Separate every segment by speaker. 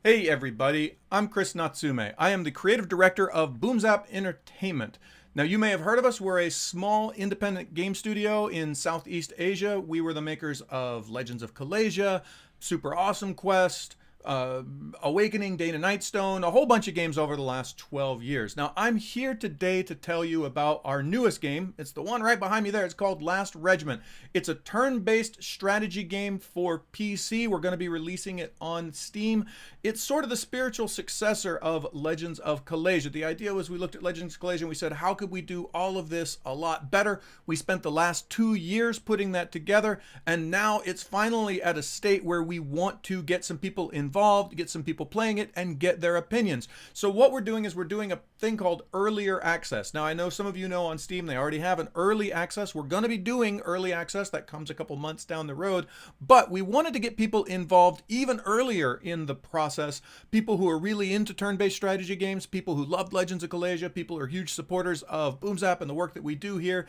Speaker 1: Hey everybody, I'm Chris Natsume. I am the creative director of Boomzap Entertainment. Now you may have heard of us. We're a small independent game studio in Southeast Asia. We were the makers of Legends of Callasia, Super Awesome Quest, Awakening, Day and Night Stone, a whole bunch of games over the last 12 years. Now I'm here today to tell you about our newest game. It's the one right behind me there. It's called Last Regiment. It's a turn-based strategy game for PC. We're going to be releasing it on Steam. It's sort of the spiritual successor of Legends of Callasia. The idea was we looked at Legends of Callasia and we said, how could we do all of this a lot better? We spent the last 2 years putting that together, and now it's finally at a state where we want to get some people involved, get some people playing it, and get their opinions. So what we're doing is we're doing a thing called earlier access. Now I know some of you know on Steam they already have an early access. We're going to be doing early access. That comes a couple months down the road, but we wanted to get people involved even earlier in the process. People who are really into turn-based strategy games, people who love Legends of Callasia, people who are huge supporters of Boomzap and the work that we do here,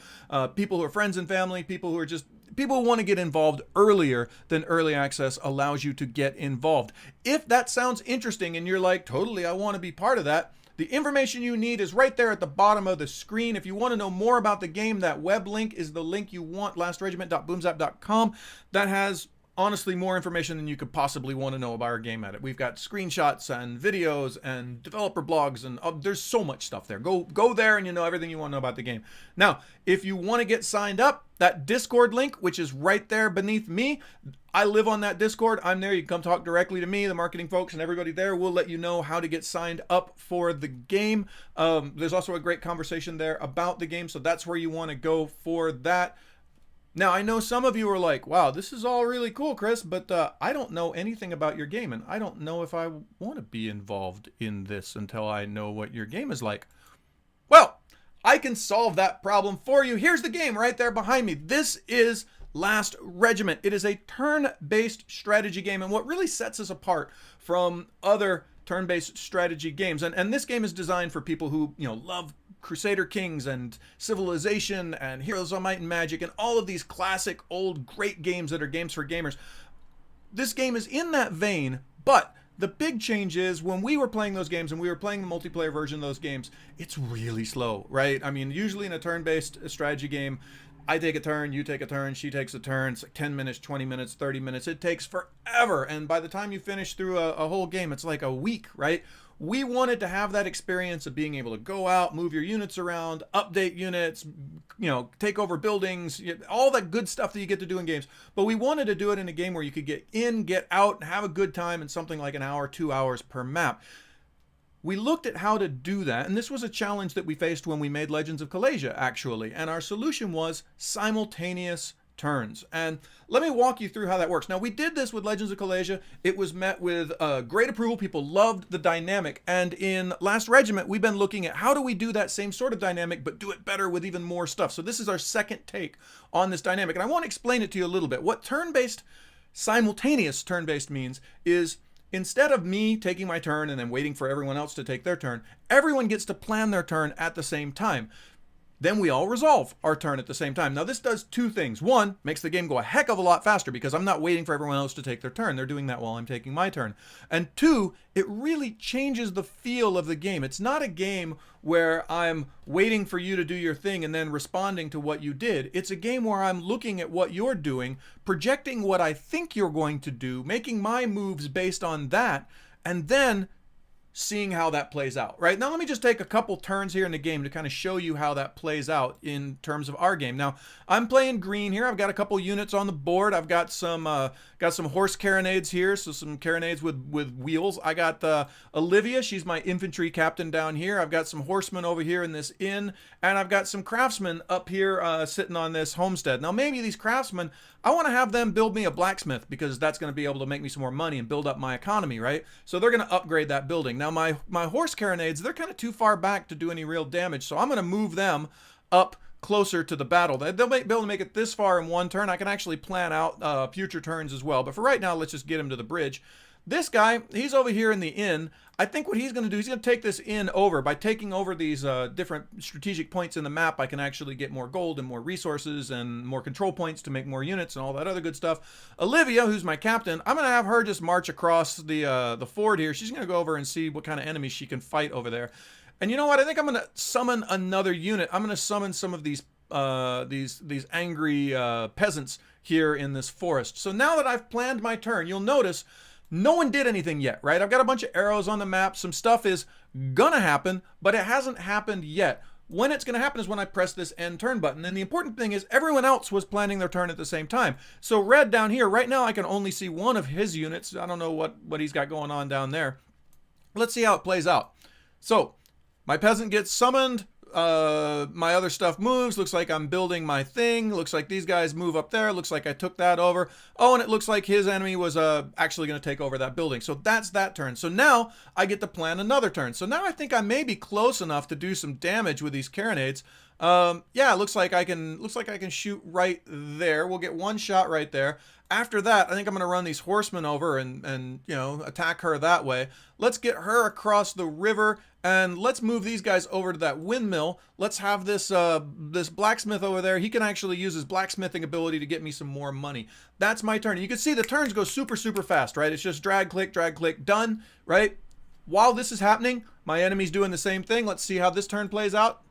Speaker 1: people who are friends and family, people who are just people who want to get involved earlier than early access allows you to get involved. If that sounds interesting and you're like, totally, I want to be part of that, the information you need is right there at the bottom of the screen. If you want to know more about the game, that web link is the link you want, lastregiment.boomzap.com. That has honestly more information than you could possibly want to know about our game at it. We've got screenshots and videos and developer blogs, and there's so much stuff there. Go there and you know everything you want to know about the game. Now, if you want to get signed up, that Discord link, which is right there beneath me, I live on that Discord. I'm there. You can come talk directly to me, the marketing folks, and everybody there. We'll let you know how to get signed up for the game. There's also a great conversation there about the game, so that's where you want to go for that. Now, I know some of you are like, wow, this is all really cool, Chris, but I don't know anything about your game, and I don't know if I want to be involved in this until I know what your game is like. Well, I can solve that problem for you. Here's the game right there behind me. This is Last Regiment. It is a turn-based strategy game, and what really sets us apart from other turn-based strategy games, and this game is designed for people who, love Crusader Kings and Civilization and Heroes of Might and Magic and all of these classic old great games that are games for gamers. This game is in that vein, but the big change is when we were playing those games and we were playing the multiplayer version of those games, it's really slow, right? I mean, usually in a turn-based strategy game, I take a turn, you take a turn, she takes a turn. It's like 10 minutes, 20 minutes, 30 minutes. It takes forever. And by the time you finish through a whole game, it's like a week, right? We wanted to have that experience of being able to go out, move your units around, update units, take over buildings, all that good stuff that you get to do in games. But we wanted to do it in a game where you could get in, get out, and have a good time in something like an hour, 2 hours per map. We looked at how to do that, and this was a challenge that we faced when we made Legends of Callasia, actually, and our solution was simultaneous turns. And let me walk you through how that works. Now, we did this with Legends of Callasia. It was met with great approval. People loved the dynamic, and in Last Regiment, we've been looking at how do we do that same sort of dynamic, but do it better with even more stuff. So this is our second take on this dynamic, and I want to explain it to you a little bit. What turn-based, simultaneous turn-based means is instead of me taking my turn and then waiting for everyone else to take their turn, everyone gets to plan their turn at the same time. Then we all resolve our turn at the same time. Now this does two things. One, makes the game go a heck of a lot faster because I'm not waiting for everyone else to take their turn. They're doing that while I'm taking my turn. And two, it really changes the feel of the game. It's not a game where I'm waiting for you to do your thing and then responding to what you did. It's a game where I'm looking at what you're doing, projecting what I think you're going to do, making my moves based on that, and then seeing how that plays out, right? Now let me just take a couple turns here in the game to kind of show you how that plays out in terms of our game. Now I'm playing green here. I've got a couple units on the board. I've got some horse carronades here, so some carronades with wheels. I got Olivia, she's my infantry captain down here. I've got some horsemen over here in this inn, and I've got some craftsmen up here sitting on this homestead. Now maybe these craftsmen, I want to have them build me a blacksmith because that's going to be able to make me some more money and build up my economy, right? So they're going to upgrade that building. Now my horse carronades, they're kind of too far back to do any real damage, so I'm going to move them up closer to the battle. They'll be able to make it this far in one turn. I can actually plan out future turns as well, but for right now, let's just get them to the bridge. This guy, he's over here in the inn. I think what he's going to do, he's going to take this inn over. By taking over these different strategic points in the map, I can actually get more gold and more resources and more control points to make more units and all that other good stuff. Olivia, who's my captain, I'm going to have her just march across the ford here. She's going to go over and see what kind of enemies she can fight over there. And you know what? I think I'm going to summon another unit. I'm going to summon some of these angry peasants here in this forest. So now that I've planned my turn, you'll notice no one did anything yet, right? I've got a bunch of arrows on the map. Some stuff is gonna happen, but it hasn't happened yet. When it's gonna happen is when I press this end turn button. And the important thing is everyone else was planning their turn at the same time. So red down here, right now I can only see one of his units. I don't know what he's got going on down there. Let's see how it plays out. So my peasant gets summoned. My other stuff moves. Looks like I'm building my thing. Looks like these guys move up there. Looks like I took that over. Oh, and it looks like his enemy was actually going to take over that building. So that's that turn. So now I get to plan another turn. So now I think I may be close enough to do some damage with these carronades. Yeah, looks like I can shoot right there. We'll get one shot right there. After that, I think I'm going to run these horsemen over and you know, attack her that way. Let's get her across the river and let's move these guys over to that windmill. Let's have this this blacksmith over there. He can actually use his blacksmithing ability to get me some more money. That's my turn. You can see the turns go super fast, right? It's just drag, click, done, right? While this is happening, my enemy's doing the same thing. Let's see how this turn plays out.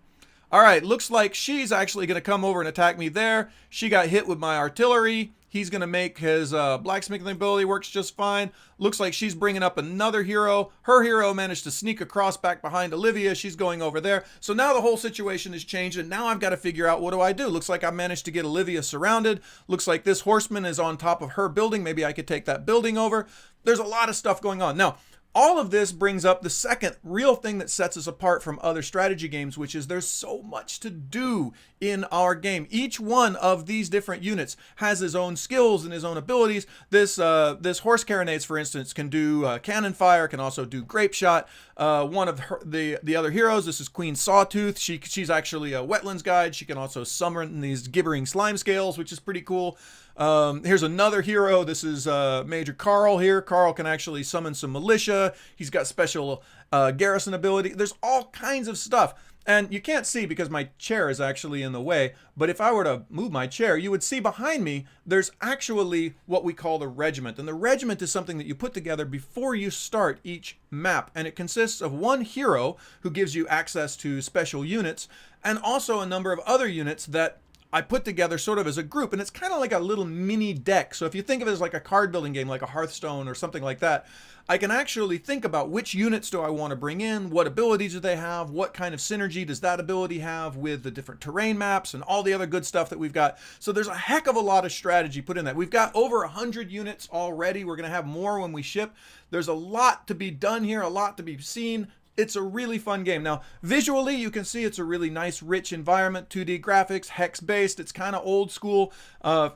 Speaker 1: All right, looks like she's actually going to come over and attack me there. She got hit with my artillery. He's going to make his blacksmithing ability works just fine. Looks like she's bringing up another hero. Her hero managed to sneak across back behind Olivia. She's going over there. So now the whole situation has changed, and now I've got to figure out what do. Looks like I managed to get Olivia surrounded. Looks like this horseman is on top of her building. Maybe I could take that building over. There's a lot of stuff going on. Now, all of this brings up the second real thing that sets us apart from other strategy games, which is there's so much to do in our game. Each one of these different units has his own skills and his own abilities. This horse carronades, for instance, can do cannon fire, can also do grape shot. One of the other heroes, this is Queen Sawtooth. She's actually a wetlands guide. She can also summon these gibbering slime scales, which is pretty cool. Here's another hero. This is Major Carl here. Carl can actually summon some militia. He's got special garrison ability. There's all kinds of stuff. And you can't see because my chair is actually in the way, but if I were to move my chair, you would see behind me, there's actually what we call the regiment. And the regiment is something that you put together before you start each map. And it consists of one hero who gives you access to special units and also a number of other units that I put together sort of as a group, and it's kind of like a little mini deck. So if you think of it as like a card building game, like a Hearthstone or something like that, I can actually think about which units do I want to bring in, what abilities do they have, what kind of synergy does that ability have with the different terrain maps and all the other good stuff that we've got. So there's a heck of a lot of strategy put in that. We've got over 100 units already. We're going to have more when we ship. There's a lot to be done here, a lot to be seen. It's a really fun game. Now, visually, you can see it's a really nice, rich environment, 2D graphics, hex-based. It's kind of old school.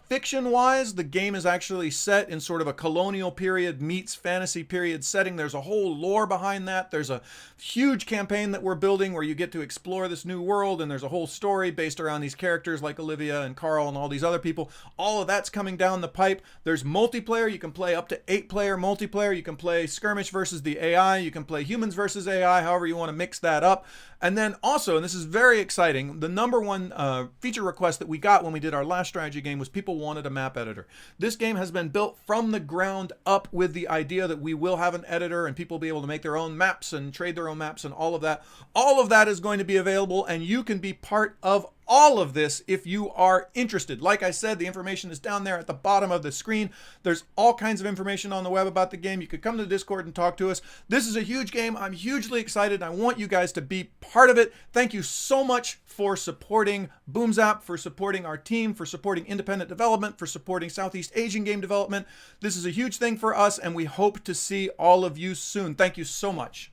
Speaker 1: Fiction-wise, the game is actually set in sort of a colonial period meets fantasy period setting. There's a whole lore behind that. There's a huge campaign that we're building where you get to explore this new world, and there's a whole story based around these characters like Olivia and Carl and all these other people. All of that's coming down the pipe. There's multiplayer. You can play up to 8-player multiplayer. You can play skirmish versus the AI. You can play humans versus AI. However you want to mix that up. And then also, and this is very exciting, the number one feature request that we got when we did our last strategy game was people wanted a map editor. This game has been built from the ground up with the idea that we will have an editor and people will be able to make their own maps and trade their own maps and all of that. All of that is going to be available, and you can be part of all of this if you are interested. Like I said, the information is down there at the bottom of the screen. There's all kinds of information on the web about the game. You could come to the Discord and talk to us. This is a huge game. I'm hugely excited. I want you guys to be part of it. Thank you so much for supporting Boomzap, for supporting our team, for supporting independent development, for supporting Southeast Asian game development. This is a huge thing for us, and we hope to see all of you soon. Thank you so much.